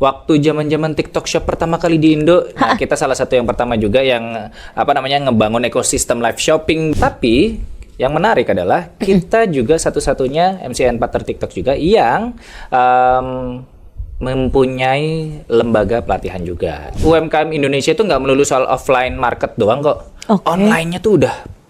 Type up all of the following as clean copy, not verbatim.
waktu zaman-zaman TikTok Shop pertama kali di Indo, nah kita salah satu yang pertama juga yang ngebangun ekosistem live shopping. Tapi yang menarik adalah kita juga satu-satunya MCN partner TikTok juga yang mempunyai lembaga pelatihan juga. UMKM Indonesia itu nggak melulu soal offline market doang kok. Online-nya tuh udah.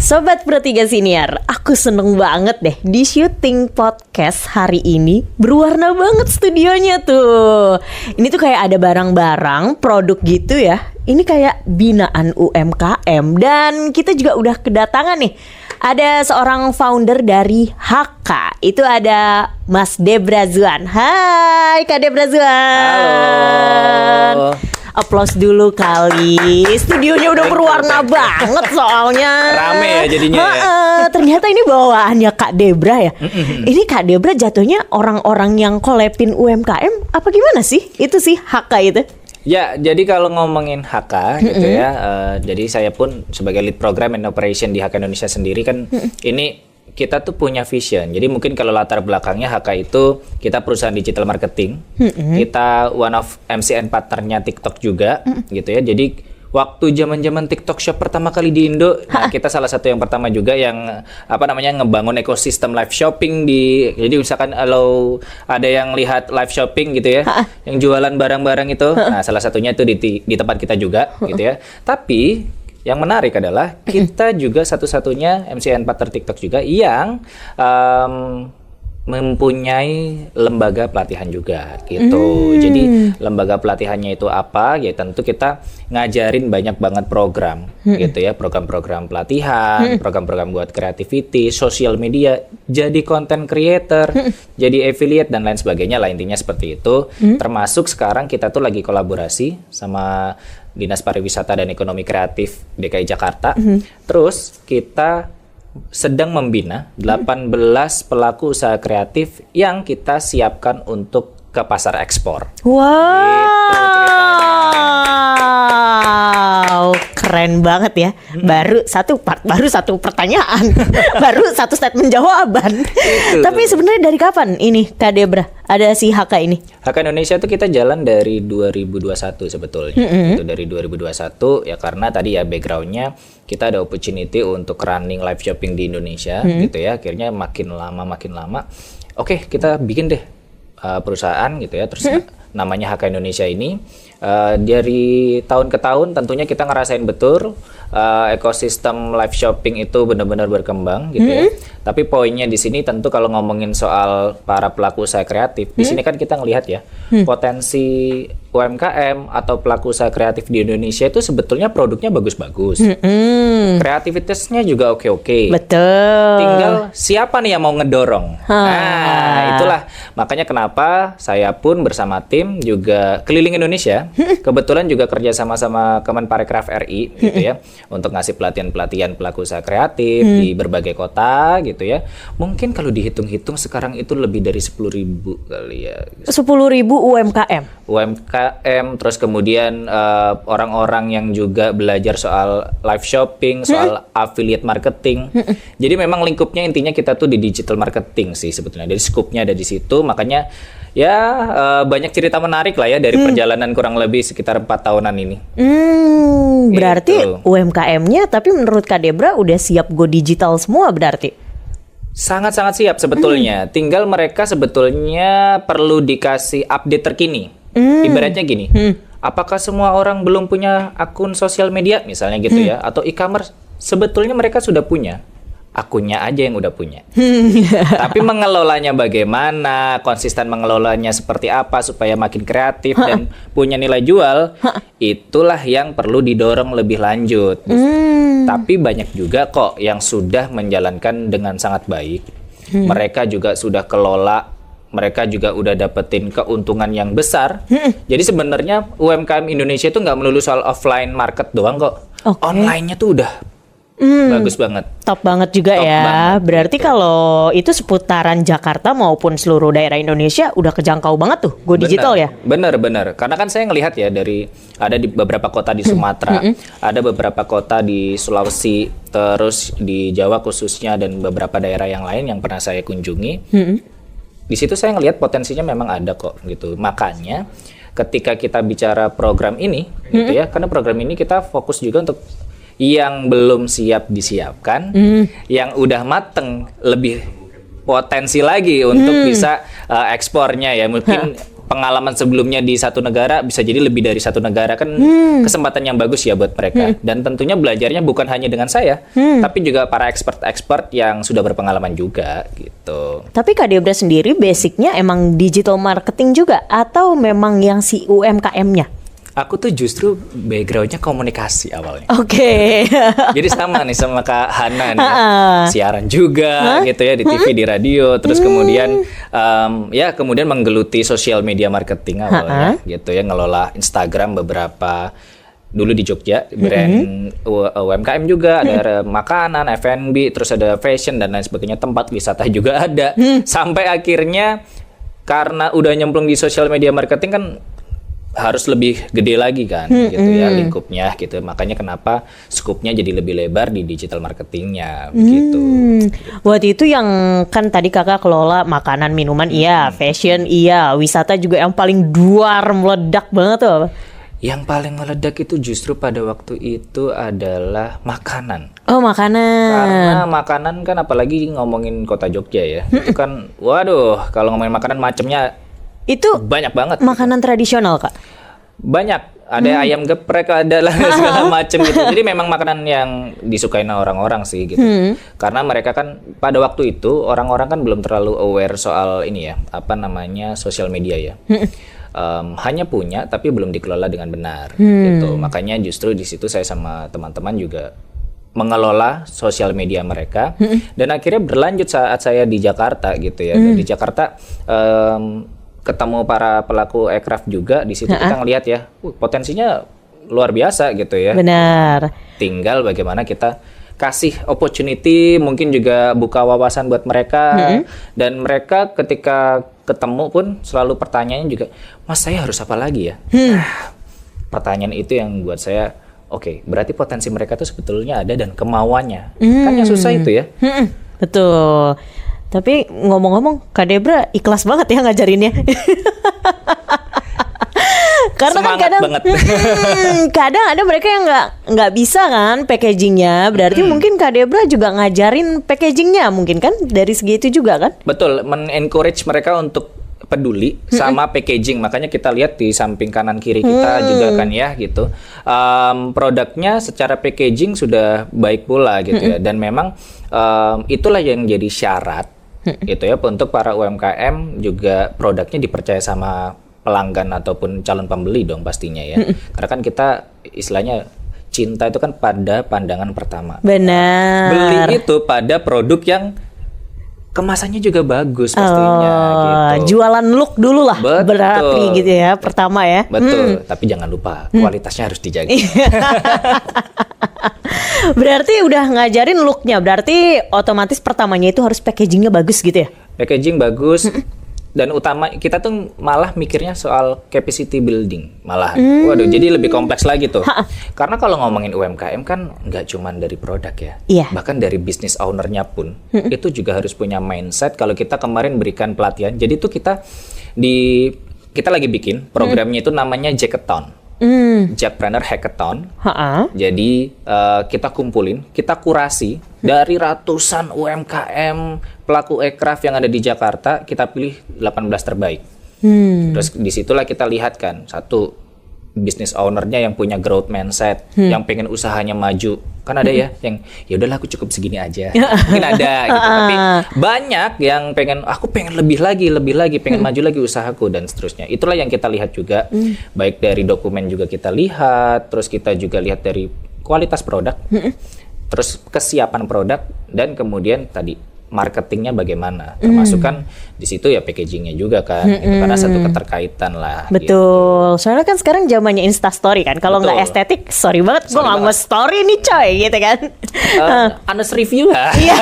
Sobat Pro3 Senior, aku seneng banget deh di syuting podcast hari ini. Berwarna banget studionya tuh. Ini tuh kayak ada barang-barang, produk gitu ya. Ini kayak binaan UMKM. Dan kita juga udah kedatangan nih, ada seorang founder dari HK. Itu ada Mas Debrazuan. Hai Kak Debrazuan. Halo. Applause dulu kali. Studionya udah berwarna banget soalnya. Rame ya jadinya ya. Ternyata ini bawaannya Kak Debra ya. Ini Kak Debra jatuhnya orang-orang yang collabin UMKM apa gimana sih? Itu sih HK itu. Ya, jadi kalau ngomongin HK gitu ya, jadi saya pun sebagai lead program and operation di HK Indonesia sendiri kan, ini kita tuh punya vision. Jadi mungkin kalau latar belakangnya HK itu kita perusahaan digital marketing, kita one of MCN partnernya TikTok juga, gitu ya. Jadi waktu zaman-zaman TikTok Shop pertama kali di Indo, nah kita salah satu yang pertama juga yang ngebangun ekosistem live shopping di. Jadi misalkan kalau ada yang lihat live shopping gitu ya, yang jualan barang-barang itu, nah salah satunya itu di tempat kita juga, gitu ya. Tapi yang menarik adalah kita juga satu-satunya MCN partner TikTok juga yang mempunyai lembaga pelatihan juga gitu. Jadi lembaga pelatihannya itu apa? Ya tentu kita ngajarin banyak banget program gitu ya, program-program pelatihan, program-program buat creativity, social media, jadi content creator, jadi affiliate dan lain sebagainya lah, intinya seperti itu. Termasuk sekarang kita tuh lagi kolaborasi sama Dinas Pariwisata dan Ekonomi Kreatif DKI Jakarta. Terus kita sedang membina 18 pelaku usaha kreatif yang kita siapkan untuk ke pasar ekspor. Wow, keren banget ya. Baru satu pertanyaan, baru satu statement jawaban. Tapi sebenarnya dari kapan ini Kak Debra ada si HK ini? HK Indonesia itu kita jalan dari 2021 sebetulnya. Itu dari 2021 ya, karena tadi ya backgroundnya kita ada opportunity untuk running live shopping di Indonesia gitu ya. Akhirnya makin lama oke, kita bikin deh perusahaan gitu ya. Terus namanya HK Indonesia ini dari tahun ke tahun tentunya kita ngerasain betul ekosistem live shopping itu benar-benar berkembang gitu ya. Tapi poinnya di sini tentu kalau ngomongin soal para pelaku usaha kreatif, di sini kan kita ngelihat ya potensi UMKM atau pelaku usaha kreatif di Indonesia itu sebetulnya produknya bagus-bagus, kreativitasnya juga oke-oke. Betul. Tinggal siapa nih yang mau ngedorong. Nah, itulah makanya kenapa saya pun bersama tim juga keliling Indonesia. Kebetulan juga kerja sama Kemenparekraf RI gitu ya, untuk ngasih pelatihan-pelatihan pelaku usaha kreatif di berbagai kota gitu ya. Mungkin kalau dihitung-hitung sekarang itu lebih dari 10.000 kali ya. 10.000 UMKM, terus kemudian orang-orang yang juga belajar soal live shopping, soal affiliate marketing. Jadi memang lingkupnya intinya kita tuh di digital marketing sih sebetulnya. Dari scope-nya ada di situ, makanya ya banyak cerita menarik lah ya dari perjalanan kurang lebih sekitar 4 tahunan ini. Berarti gitu. UMKM-nya tapi menurut Kak Debra udah siap go digital semua berarti? Sangat-sangat siap sebetulnya. Tinggal mereka sebetulnya perlu dikasih update terkini. Ibaratnya gini, apakah semua orang belum punya akun sosial media misalnya gitu ya, atau e-commerce? Sebetulnya mereka sudah punya. Akunnya aja yang udah punya. Tapi mengelolanya bagaimana, konsisten mengelolanya seperti apa supaya makin kreatif dan punya nilai jual, itulah yang perlu didorong lebih lanjut. Tapi banyak juga kok yang sudah menjalankan dengan sangat baik. Mereka juga sudah kelola, mereka juga udah dapetin keuntungan yang besar. Jadi sebenarnya UMKM Indonesia itu nggak melulu soal offline market doang kok. Online-nya tuh udah Bagus banget. Top banget juga Top ya. banget, Berarti kalau itu seputaran Jakarta maupun seluruh daerah Indonesia udah kejangkau banget tuh go digital ya. Bener. Karena kan saya ngelihat ya ada di beberapa kota di Sumatera, ada beberapa kota di Sulawesi, terus di Jawa khususnya dan beberapa daerah yang lain yang pernah saya kunjungi. Di situ saya ngelihat potensinya memang ada kok gitu. Makanya ketika kita bicara program ini, gitu ya, karena program ini kita fokus juga untuk yang belum siap disiapkan, yang udah mateng lebih potensi lagi untuk bisa ekspornya ya. Mungkin pengalaman sebelumnya di satu negara bisa jadi lebih dari satu negara kan kesempatan yang bagus ya buat mereka. Dan tentunya belajarnya bukan hanya dengan saya, tapi juga para expert yang sudah berpengalaman juga gitu. Tapi Kak Debra sendiri basicnya emang digital marketing juga atau memang yang si UMKM-nya? Aku tuh justru backgroundnya komunikasi awalnya. Oke. Jadi sama nih sama Kak Hana nih ya. Siaran juga gitu ya di TV, di radio. Terus kemudian kemudian menggeluti sosial media marketing awalnya gitu ya. Ngelola Instagram beberapa dulu di Jogja. Brand UMKM juga. Ada makanan, F&B, terus ada fashion dan lain sebagainya. Tempat wisata juga ada. Sampai akhirnya karena udah nyemplung di sosial media marketing kan harus lebih gede lagi kan gitu ya lingkupnya gitu. Makanya kenapa skupnya jadi lebih lebar di digital marketingnya begitu. Waktu itu yang kan tadi kakak kelola makanan minuman iya, fashion iya, wisata juga yang paling duar meledak banget tuh apa? Yang paling meledak itu justru pada waktu itu adalah makanan. Oh makanan. Karena makanan kan apalagi ngomongin kota Jogja ya. Itu kan waduh kalau ngomongin makanan macamnya Itu banyak banget. Makanan tradisional Kak? Banyak. Ada ayam geprek, ada lah segala macam gitu. Jadi memang makanan yang disukain orang-orang sih gitu. Karena mereka kan pada waktu itu orang-orang kan belum terlalu aware soal ini ya, apa namanya sosial media ya. Hanya punya tapi belum dikelola dengan benar gitu. Makanya justru di situ saya sama teman-teman juga mengelola sosial media mereka dan akhirnya berlanjut saat saya di Jakarta gitu ya. Dan di Jakarta ketemu para pelaku aircraft juga di situ kita ngelihat ya potensinya luar biasa gitu ya. Benar. Tinggal bagaimana kita kasih opportunity, mungkin juga buka wawasan buat mereka dan mereka ketika ketemu pun selalu pertanyaannya juga, Mas saya harus apa lagi ya? Pertanyaan itu yang buat saya oke, berarti potensi mereka tuh sebetulnya ada dan kemauannya. Kan yang susah itu ya. Betul. Tapi ngomong-ngomong, Kak Debra ikhlas banget ya ngajarinnya. Karena semangat kan kadang, banget. Kadang ada mereka yang nggak bisa kan packagingnya. Berarti mungkin Kak Debra juga ngajarin packagingnya mungkin kan dari segi itu juga kan? Betul, men-encourage mereka untuk peduli sama packaging. Makanya kita lihat di samping kanan kiri kita juga kan ya gitu. Produknya secara packaging sudah baik pula gitu ya. Dan memang itulah yang jadi syarat gitu ya untuk para UMKM juga produknya dipercaya sama pelanggan ataupun calon pembeli dong pastinya ya. Karena kan kita istilahnya cinta itu kan pada pandangan pertama. Benar. Beli itu pada produk yang kemasannya juga bagus pastinya gitu. Jualan look dulu lah. Betul. Berarti gitu ya pertama ya. Betul, tapi jangan lupa kualitasnya harus dijaga. Berarti udah ngajarin looknya, berarti otomatis pertamanya itu harus packagingnya bagus gitu ya? Packaging bagus dan utama kita tuh malah mikirnya soal capacity building malahan. Waduh, jadi lebih kompleks lagi tuh. Karena kalau ngomongin UMKM kan nggak cuma dari produk ya, bahkan dari business owner-nya pun itu juga harus punya mindset. Kalau kita kemarin berikan pelatihan, jadi tuh kita lagi bikin programnya itu namanya Jackathon. Jackpreneur Hackathon. Jadi kita kumpulin, kita kurasi dari ratusan UMKM pelaku aircraft yang ada di Jakarta, kita pilih 18 terbaik. Terus disitulah kita lihat kan, satu business owner-nya yang punya growth mindset, yang pengen usahanya maju. Kan ada ya yang ya udahlah aku cukup segini aja. Mungkin ada gitu. Tapi banyak yang aku pengen lebih lagi, pengen maju lagi usahaku dan seterusnya. Itulah yang kita lihat juga. Baik dari dokumen juga kita lihat, terus kita juga lihat dari kualitas produk. Terus kesiapan produk dan kemudian tadi marketingnya bagaimana, termasuk kan di situ ya packagingnya juga kan, gitu. Karena satu keterkaitan lah. Betul. Soalnya kan sekarang zamannya Instastory kan. Kalau nggak Betul. estetik, sorry banget, gue Sorry nggak mau banget. story nih coy, gitu kan. Honest review lah. Iya.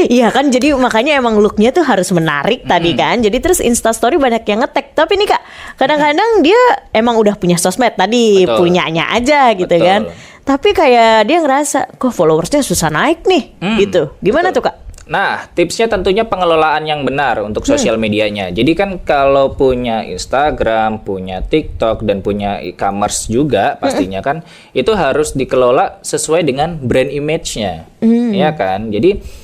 Iya kan, jadi makanya emang looknya tuh harus menarik tadi kan. Jadi terus Instastory banyak yang nge-tag. Tapi nih Kak, kadang-kadang dia emang udah punya sosmed tadi, Betul. punyanya aja gitu Betul. kan. Tapi kayak dia ngerasa, kok followersnya susah naik nih, gitu. Gimana tuh Kak? Nah, tipsnya tentunya pengelolaan yang benar untuk sosial medianya. Jadi kan kalau punya Instagram, punya TikTok, dan punya e-commerce juga pastinya kan, itu harus dikelola sesuai dengan brand image-nya, ya kan? Jadi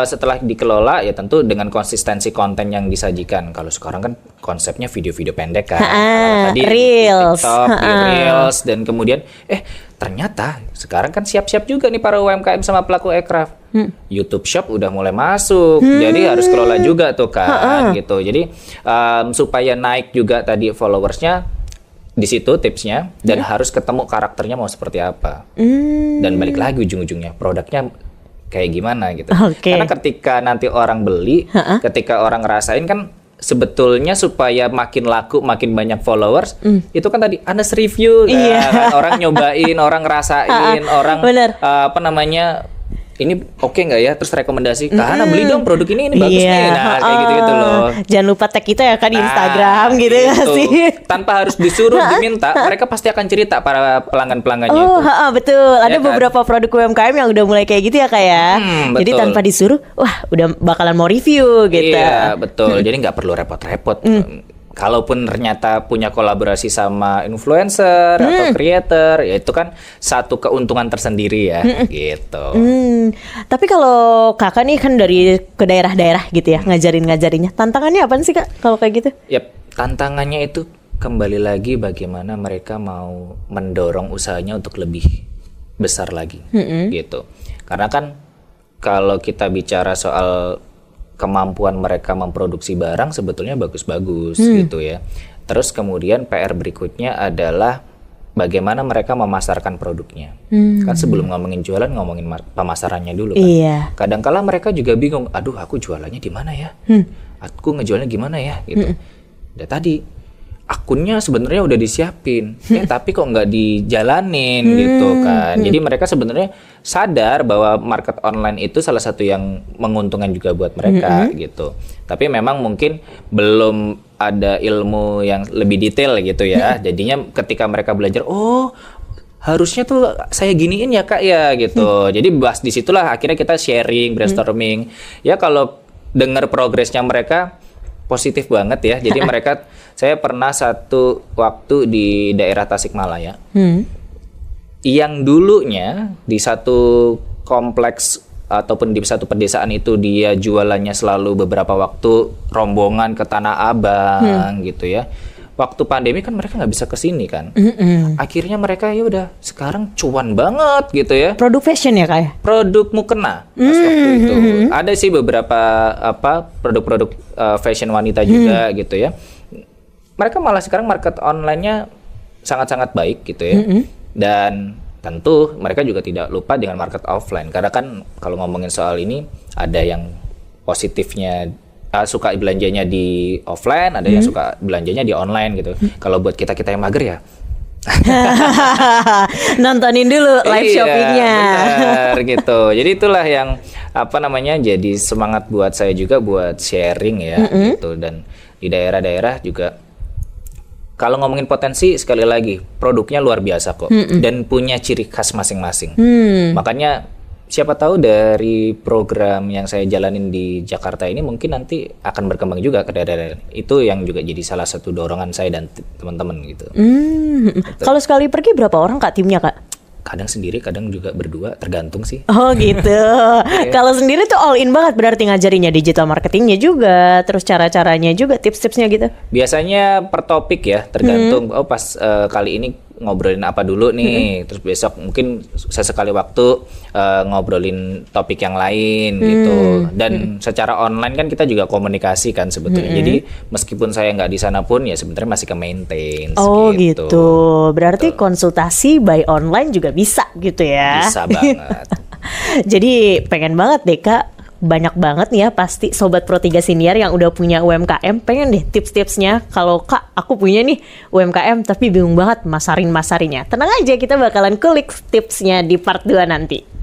setelah dikelola ya tentu dengan konsistensi konten yang disajikan. Kalau sekarang kan konsepnya video-video pendek kan. Kalau tadi Reels. di TikTok, di Reels, dan kemudian ternyata sekarang kan siap-siap juga nih para UMKM sama pelaku aircraft. YouTube Shop udah mulai masuk, jadi harus kelola juga tuh kan, gitu. Jadi supaya naik juga tadi followersnya, di situ tipsnya, dan harus ketemu karakternya mau seperti apa. Dan balik lagi ujung-ujungnya produknya kayak gimana gitu. Oke. Karena ketika nanti orang beli, ketika orang ngerasain kan. Sebetulnya supaya makin laku, makin banyak followers, itu kan tadi honest review kan, Iya. orang nyobain, orang ngerasain, orang Bener. apa namanya, ini oke nggak ya, terus rekomendasi, karena beli dong produk ini bagus Iya. nih, nah kayak gitu-gitu loh. Jangan lupa tag kita ya kan di Nah, Instagram gitu ya sih. Tanpa harus disuruh, diminta, mereka pasti akan cerita para pelanggan-pelanggannya Oh, itu. betul. Ada Ya kan? beberapa produk UMKM yang udah mulai kayak gitu ya Kak ya. Jadi betul. tanpa disuruh, wah udah bakalan mau review gitu. Iya, betul. Jadi nggak perlu repot-repot. Kalaupun ternyata punya kolaborasi sama influencer atau creator, ya itu kan satu keuntungan tersendiri ya, gitu. Tapi kalau Kakak nih kan dari ke daerah-daerah gitu ya, ngajarinnya. Tantangannya apa sih Kak kalau kayak gitu? Yap, tantangannya itu kembali lagi bagaimana mereka mau mendorong usahanya untuk lebih besar lagi, gitu. Karena kan kalau kita bicara soal kemampuan mereka memproduksi barang sebetulnya bagus-bagus gitu ya. Terus kemudian PR berikutnya adalah bagaimana mereka memasarkan produknya. Kan sebelum ngomongin jualan ngomongin pemasarannya dulu kan. Iya. Kadang-kala mereka juga bingung, aduh aku jualannya di mana ya? Aku ngejualnya gimana ya? Gitu. Udah tadi akunnya sebenarnya udah disiapin, tapi kok nggak dijalanin gitu kan. Jadi mereka sebenarnya sadar bahwa market online itu salah satu yang menguntungkan juga buat mereka gitu. Tapi memang mungkin belum ada ilmu yang lebih detail gitu ya. Jadinya ketika mereka belajar, oh harusnya tuh saya giniin ya Kak ya gitu. Jadi bahas di situlah akhirnya kita sharing, brainstorming. Ya kalau dengar progresnya mereka positif banget ya. Jadi mereka, saya pernah satu waktu di daerah Tasikmalaya, yang dulunya di satu kompleks ataupun di satu pedesaan itu dia jualannya selalu beberapa waktu rombongan ke Tanah Abang gitu ya. Waktu pandemi kan mereka nggak bisa kesini kan. Akhirnya mereka ya udah sekarang cuan banget gitu ya. Produk fashion ya Kak ya? Produk mukena pas waktu itu. Ada sih beberapa produk-produk fashion wanita juga gitu ya. Mereka malah sekarang market online-nya sangat-sangat baik gitu ya. Dan tentu mereka juga tidak lupa dengan market offline. Karena kan kalau ngomongin soal ini ada yang positifnya suka belanjanya di offline, ada yang suka belanjanya di online gitu. Kalau buat kita yang mager ya Nontonin dulu live shoppingnya. Benar gitu. Jadi itulah yang jadi semangat buat saya juga buat sharing ya gitu. Dan di daerah-daerah juga kalau ngomongin potensi sekali lagi produknya luar biasa kok dan punya ciri khas masing-masing. Makanya siapa tahu dari program yang saya jalanin di Jakarta ini mungkin nanti akan berkembang juga ke daerah-daerah. Itu yang juga jadi salah satu dorongan saya dan teman-teman gitu. Kalau sekali pergi berapa orang Kak timnya Kak? Kadang sendiri, kadang juga berdua, tergantung sih. Oh gitu. Kalau sendiri tuh all in banget berarti ngajarinya digital marketingnya juga, terus cara-caranya juga, tips-tipsnya gitu. Biasanya per topik ya, tergantung. Oh pas kali ini ngobrolin apa dulu nih, terus besok mungkin sesekali waktu ngobrolin topik yang lain gitu. Dan secara online kan kita juga komunikasi kan sebetulnya. Jadi meskipun saya nggak di sana pun ya sebenarnya masih ke maintain. Oh gitu. Berarti konsultasi by online juga bisa gitu ya? Bisa banget. Jadi pengen banget deh Kak, banyak banget nih ya pasti Sobat Pro 3 Senior yang udah punya UMKM. Pengen deh tips-tipsnya. Kalau Kak, aku punya nih UMKM tapi bingung banget masarinnya. Tenang aja, kita bakalan kulik tipsnya di part 2 nanti.